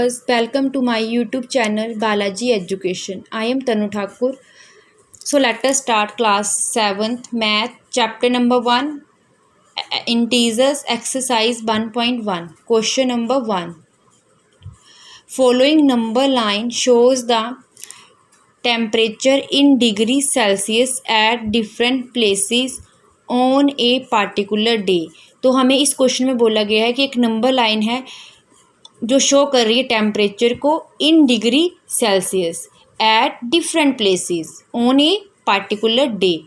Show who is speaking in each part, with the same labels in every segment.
Speaker 1: viewers, welcome to my YouTube channel Balaji Education. I am Tanu Thakur. So let us start class 7th math chapter number 1 integers exercise 1.1. Question number 1. Following number line shows the temperature in degrees Celsius at different places on a particular day. तो हमें इस question में बोला गया है कि एक number line है जो शो कर रही है टेम्परेचर को in degree Celsius at different places on a particular day.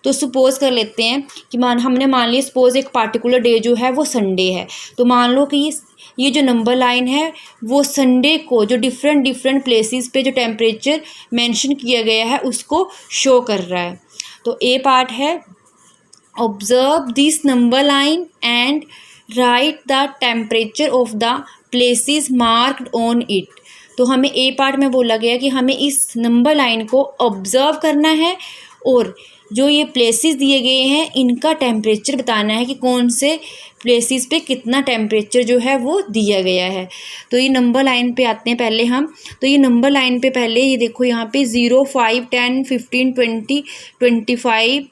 Speaker 1: तो सपोज कर लेते हैं कि हमने मान लिया सपोज एक पार्टिकुलर डे जो है वो संडे है। तो मान लो कि ये जो नंबर लाइन है वो संडे को जो डिफरेंट प्लेसेस पे जो टेम्परेचर मेंशन किया गया है उसको शो कर रहा है। तो ए पार्ट है observe this number line and right the temperature of the places marked on it. तो हमें ए पार्ट में बोला गया कि हमें इस नंबर लाइन को ऑब्जर्व करना है और जो ये प्लेसेस दिए गए हैं इनका टेम्परेचर बताना है कि कौन से प्लेसेस पे कितना टेम्परेचर जो है वो दिया गया है। तो ये नंबर लाइन पे आते हैं पहले हम। तो ये नंबर लाइन पे पहले ये देखो यहाँ पे 0, 5, 10, 15, 20, 25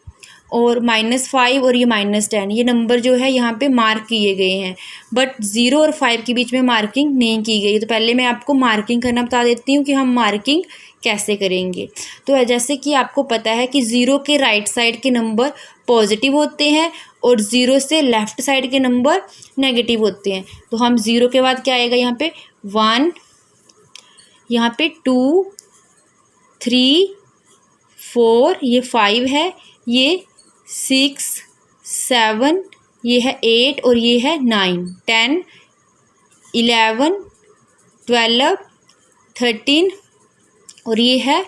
Speaker 1: और -5 और ये -10 ये नंबर जो है यहाँ पे मार्क किए गए हैं, बट 0 और 5 के बीच में मार्किंग नहीं की गई। तो पहले मैं आपको मार्किंग करना बता देती हूँ कि हम मार्किंग कैसे करेंगे। तो जैसे कि आपको पता है कि 0 के राइट साइड के नंबर पॉजिटिव होते हैं और 0 से लेफ़्ट साइड के नंबर नेगेटिव होते हैं। तो हम 0 के बाद क्या आएगा यहाँ पे 1, यहाँ पे 2, 3, 4, ये 5 है, ये 6, 7, ये है 8 और ये है 9, 10, 11, 12, 13 और ये है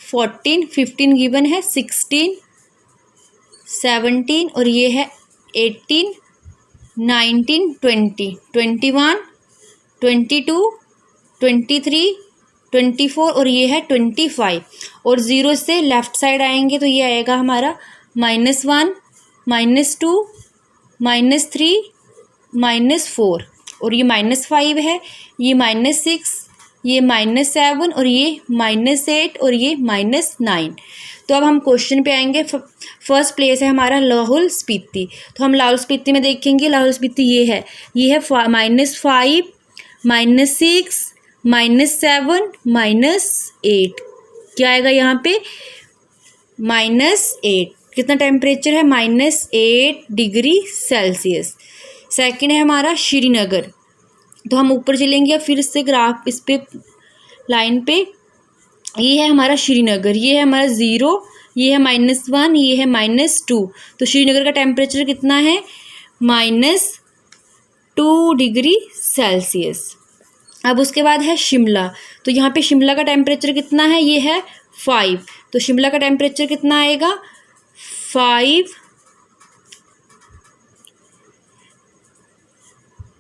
Speaker 1: 14, 15 गिवन है 16, 17 और ये है 18, 19, 20, 21, 22, 23, 24 और ये है 25। और 0 से लेफ़्ट साइड आएंगे तो ये आएगा हमारा -1, -2, -3, -4 और ये -5 है, ये -6, ये -7 और ये -8 और ये -9। तो अब हम क्वेश्चन पे आएंगे। फर्स्ट प्लेस है हमारा लाहौल स्पीति। तो हम लाहौल स्पीति में देखेंगे लाहौल स्पीति ये है -5, -6, -7, -8 क्या आएगा यहाँ पे -8। कितना टेम्परेचर है -8 डिग्री सेल्सियस। सेकंड है हमारा श्रीनगर। तो हम ऊपर चलेंगे या फिर से ग्राफ इस पे लाइन पे ये है हमारा श्रीनगर, ये है हमारा 0, ये है -1, ये है -2। तो श्रीनगर का टेम्परेचर कितना है -2 डिग्री सेल्सियस। अब उसके बाद है शिमला। तो यहाँ पे शिमला का टेम्परेचर कितना है, ये है 5। तो शिमला का टेम्परेचर कितना आएगा 5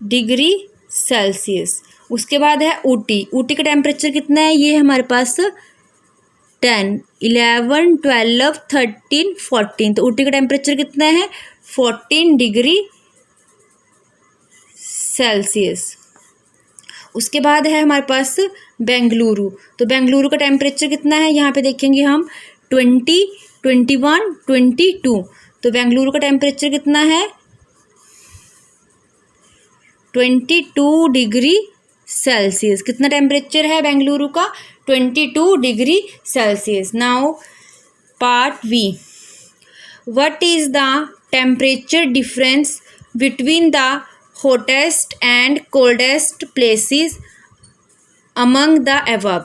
Speaker 1: डिग्री सेल्सियस। उसके बाद है ऊटी। ऊटी का टेम्परेचर कितना है, ये है हमारे पास 10, 11, 12, 13, 14। तो ऊटी का टेम्परेचर कितना है 14 डिग्री सेल्सियस। उसके बाद है हमारे पास बेंगलुरु। तो बेंगलुरु का टेम्परेचर कितना है, यहाँ पे देखेंगे हम 20, 21, 22। तो बेंगलुरु का टेम्परेचर कितना है 22 डिग्री सेल्सियस। कितना टेम्परेचर है बेंगलुरु का 22 degree Celsius. Now part B, what is the temperature difference between the hottest and coldest places among the above.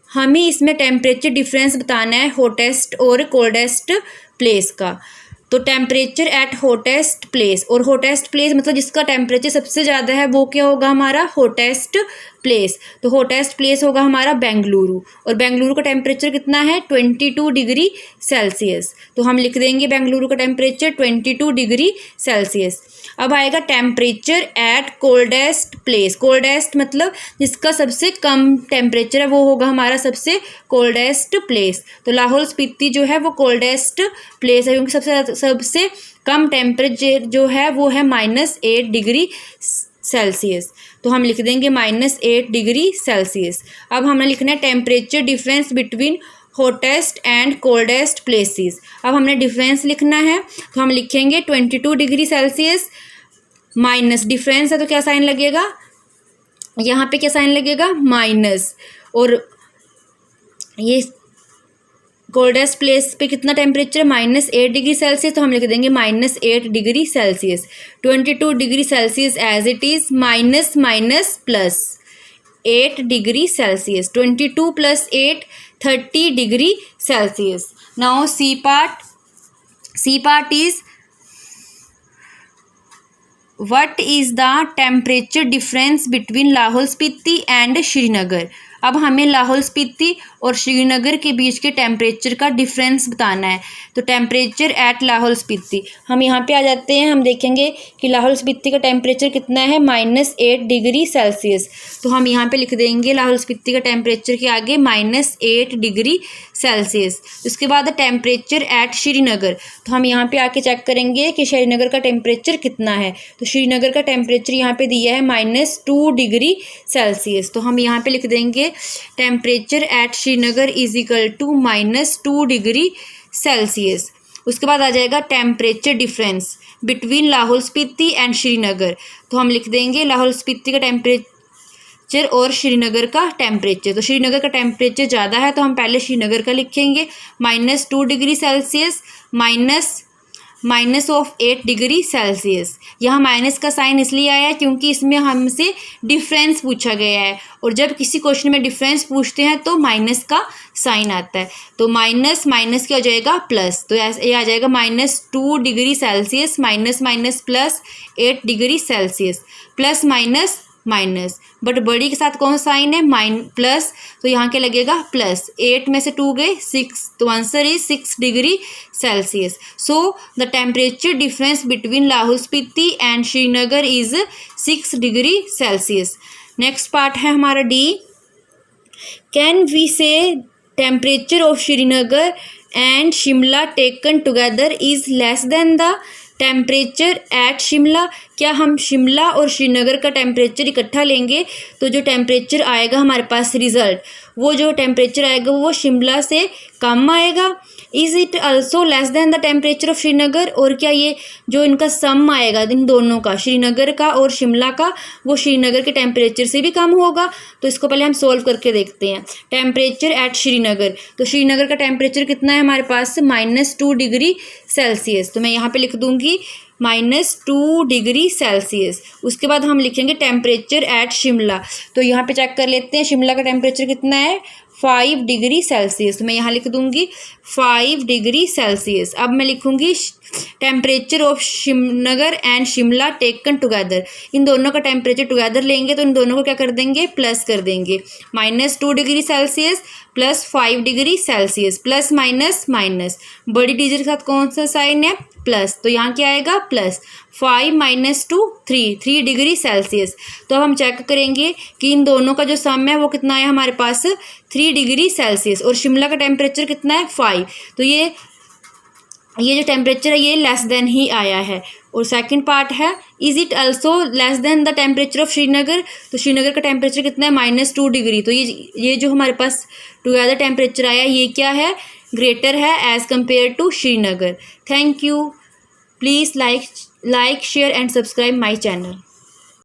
Speaker 1: हमें इसमें टेम्परेचर डिफरेंस बताना है हॉटेस्ट और कोल्डेस्ट प्लेस का। तो टेम्परेचर एट हॉटेस्ट प्लेस, और हॉटेस्ट प्लेस मतलब जिसका टेम्परेचर सबसे ज़्यादा है वो क्या होगा हमारा हॉटेस्ट प्लेस। तो हॉटेस्ट प्लेस होगा हमारा बेंगलुरु, और बेंगलुरु का टेम्परेचर कितना है 22 डिग्री सेल्सियस। तो हम लिख देंगे बेंगलुरु का टेम्परेचर 22 डिग्री सेल्सियस। अब आएगा temperature at coldest place. Coldest मतलब जिसका सबसे कम टेम्परेचर है वो होगा हमारा सबसे कोल्डेस्ट प्लेस। तो लाहौल स्पीति जो है वो कोल्डेस्ट प्लेस है क्योंकि सबसे कम टेम्परेचर जो है वो है -8 डिग्री सेल्सियस। तो हम लिख देंगे -8 डिग्री सेल्सियस। अब हमने लिखना है temperature difference between hottest and coldest places. अब हमने डिफरेंस लिखना है, तो हम लिखेंगे 22 डिग्री सेल्सियस माइनस, डिफरेंस है तो क्या साइन लगेगा, यहाँ पे क्या साइन लगेगा, माइनस, और ये कोल्डेस्ट प्लेस पे कितना टेम्परेचर, -8 डिग्री सेल्सियस, तो हम लिख देंगे -8 degree Celsius. 22 degree Celsius as it is, minus minus plus 8 degree Celsius, 22 + 8 30 degree Celsius. Now C part is what is the temperature difference between Lahaul Spiti and Srinagar. अब हमें लाहौल स्पीति और श्रीनगर के बीच के टेम्परेचर का डिफरेंस बताना है। तो टेम्परेचर एट लाहौल स्पीति, हम यहाँ पे आ जाते हैं, हम देखेंगे कि लाहौल स्पीति का टेम्परेचर कितना है, -8 डिग्री सेल्सियस। तो हम यहाँ पे लिख देंगे लाहौल स्पीति का टेम्परेचर के आगे -8 डिग्री सेल्सियस। उसके बाद टेम्परेचर एट श्रीनगर, तो हम यहाँ पे आके चेक करेंगे कि श्रीनगर का टेम्परेचर कितना है। तो श्रीनगर का टेम्परेचर यहाँ पे दिया है -2 डिग्री सेल्सियस। तो हम यहाँ पे लिख देंगे temperature at Srinagar is equal to -2 degree Celsius. उसके बाद आ जाएगा temperature difference between Lahaul Spiti and Srinagar. तो हम लिख देंगे लाहौल स्पीति का टेम्परेचर और श्रीनगर का टेम्परेचर। तो श्रीनगर का टेम्परेचर ज़्यादा है तो हम पहले श्रीनगर का लिखेंगे, -2 degree Celsius minus of 8 degree Celsius. यहाँ माइनस का साइन इसलिए आया है क्योंकि इसमें हमसे डिफरेंस पूछा गया है, और जब किसी क्वेश्चन में डिफरेंस पूछते हैं तो माइनस का साइन आता है। तो माइनस माइनस क्या हो जाएगा, प्लस, तो ये आ जाएगा -2 degree Celsius minus minus plus 8 degree Celsius, plus minus minus, but बड़ी के साथ कौन सा साइन है, प्लस, तो यहाँ क्या लगेगा, प्लस, 8 में से 2 गए 6, तो answer is 6 degree Celsius. So the temperature difference between Lahaul Spiti and Srinagar is 6 degree Celsius. Next part है हमारा डी। कैन वी से temperature of Srinagar and Shimla taken together is less than the temperature at Shimla. क्या हम शिमला और श्रीनगर का टेम्परेचर इकट्ठा लेंगे तो जो टेम्परेचर आएगा हमारे पास रिजल्ट, वो जो टेम्परेचर आएगा वो शिमला से कम आएगा। Is it also less than the temperature of Srinagar, और क्या ये जो इनका सम आएगा इन दोनों का, श्रीनगर का और शिमला का, वो श्रीनगर के टेम्परेचर से भी कम होगा। तो इसको पहले हम सोल्व करके देखते हैं। टेम्परेचर एट श्रीनगर, तो श्रीनगर का टेम्परेचर कितना है हमारे पास, -2 डिग्री सेल्सियस। तो मैं यहाँ पे लिख दूँगी -2 डिग्री सेल्सियस। उसके बाद हम लिखेंगे टेम्परेचर एट शिमला, तो यहाँ पे चेक कर लेते हैं शिमला का टेम्परेचर कितना है, 5 डिग्री सेल्सियस। मैं यहाँ लिख दूँगी 5 डिग्री सेल्सियस। अब मैं लिखूँगी temperature of Srinagar and Shimla taken together, इन दोनों का टेम्परेचर टुगेदर लेंगे तो इन दोनों को क्या कर देंगे, प्लस कर देंगे, -2 degree Celsius plus 5 degree Celsius, plus minus minus, बड़ी डिजिट के साथ कौन सा साइन है, प्लस, तो यहाँ क्या आएगा, प्लस 5 - 2 3 डिग्री सेल्सियस। तो अब हम चेक करेंगे कि इन दोनों का जो सम है वो कितना आया हमारे पास, 3 डिग्री सेल्सियस, और शिमला का टेम्परेचर कितना है, 5। तो ये जो टेम्परेचर है ये लेस देन ही आया है। और सेकंड पार्ट है, is it also less than the temperature of Srinagar. तो श्रीनगर का टेम्परेचर कितना है, -2 डिग्री। तो ये जो हमारे पास टुगेदर टेम्परेचर आया ये क्या है, ग्रेटर है as compare to Srinagar. Thank you. Please like share and subscribe my channel.